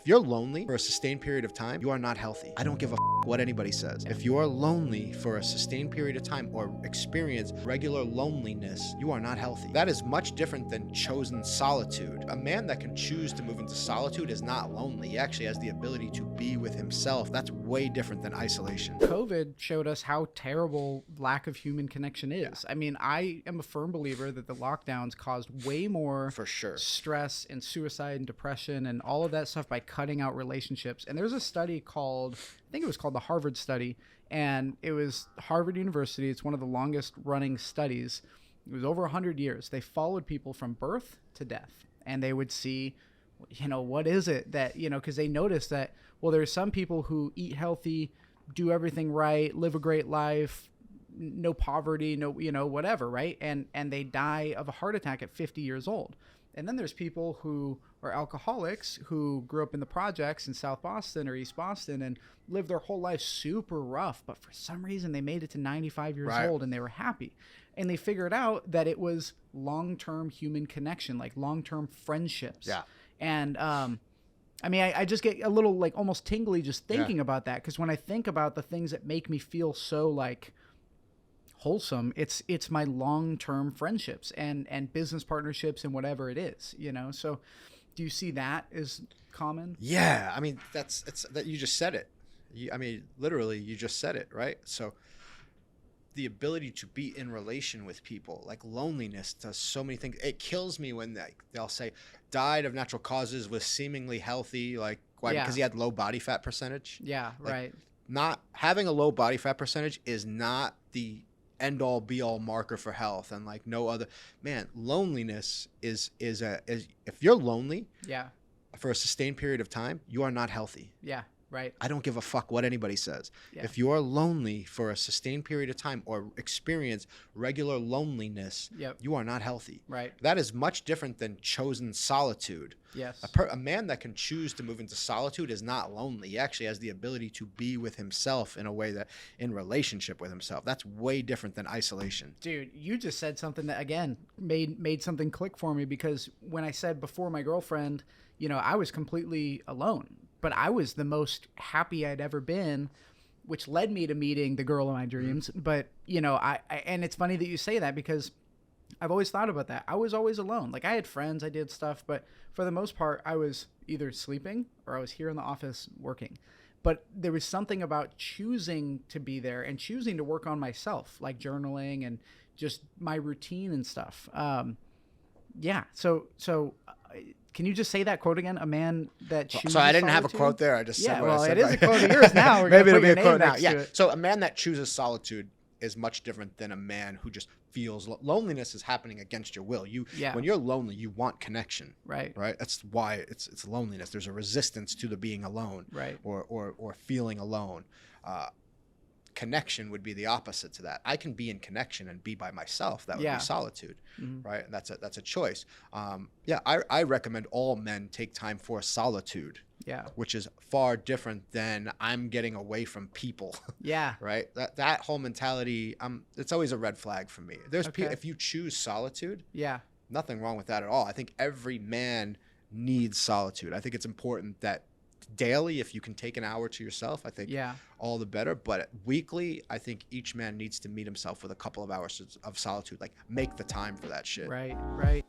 you're lonely for a sustained period of time, you are not healthy. I don't give a what anybody says. If you are lonely for a sustained period of time or experience regular loneliness, you are not healthy. That is much different than chosen solitude. A man that can choose to move into solitude is not lonely. He actually has the ability to be with himself. That's way different than isolation. COVID showed us how terrible lack of human connection is. Yeah. I mean, I am a firm believer that the lockdowns caused way more For sure. stress and suicide and depression and all of that stuff by cutting out relationships. And there's a study called, I think it was called the Harvard study, and it was Harvard University. It's one of the longest running studies. It was over 100 years. They followed people from birth to death, and they would see, what is it that, because they noticed that, well, there's some people who eat healthy, do everything right, live a great life, no poverty, no, whatever, right? And they die of a heart attack at 50 years old. And then there's people who are alcoholics who grew up in the projects in South Boston or East Boston and lived their whole life super rough, but for some reason they made it to 95 years old and they were happy. And they figured out that it was long-term human connection, like long-term friendships. Yeah. And I just get a little like almost tingly just thinking about that, because when I think about the things that make me feel so like wholesome, it's my long-term friendships and business partnerships and whatever it is, So do you see that as common? Yeah. I mean, it's that you just said it. Literally you just said it, right? So the ability to be in relation with people, like loneliness does so many things. It kills me when they'll say died of natural causes, was seemingly healthy. Like, why? Yeah. Because he had low body fat percentage. Yeah. Like, right. Not having a low body fat percentage is not the end all be all marker for health, and like no other. Man, loneliness is if you're lonely for a sustained period of time, you are not healthy. Yeah. Right. I don't give a fuck what anybody says. Yeah. If you are lonely for a sustained period of time or experience regular loneliness, you are not healthy. Right. That is much different than chosen solitude. Yes. A man that can choose to move into solitude is not lonely. He actually has the ability to be with himself in a way that in relationship with himself. That's way different than isolation. Dude, you just said something that, again, made something click for me, because when I said before my girlfriend, I was completely alone. But I was the most happy I'd ever been, which led me to meeting the girl of my dreams. Mm-hmm. But, I and it's funny that you say that, because I've always thought about that. I was always alone. Like, I had friends, I did stuff, but for the most part, I was either sleeping or I was here in the office working. But there was something about choosing to be there and choosing to work on myself, like journaling and just my routine and stuff. So can you just say that quote again? A man that chooses So I didn't have a solitude? quote there. I just said what I said. It is a quote of yours now. We're Maybe it'll gonna be put a your quote name now. next Yeah. to it. So a man that chooses solitude is much different than a man who just feels loneliness is happening against your will. When you're lonely, you want connection. Right. That's why it's loneliness. There's a resistance to the being alone. Right. Or feeling alone. Connection would be the opposite to that. I can be in connection and be by myself. That would be solitude, right? And that's a choice. I recommend all men take time for solitude. Yeah, which is far different than I'm getting away from people. Yeah, right. That whole mentality, it's always a red flag for me. If you choose solitude, nothing wrong with that at all. I think every man needs solitude. I think it's important that daily, if you can take an hour to yourself, I think all the better. But weekly, I think each man needs to meet himself with a couple of hours of solitude. Like, make the time for that shit. Right.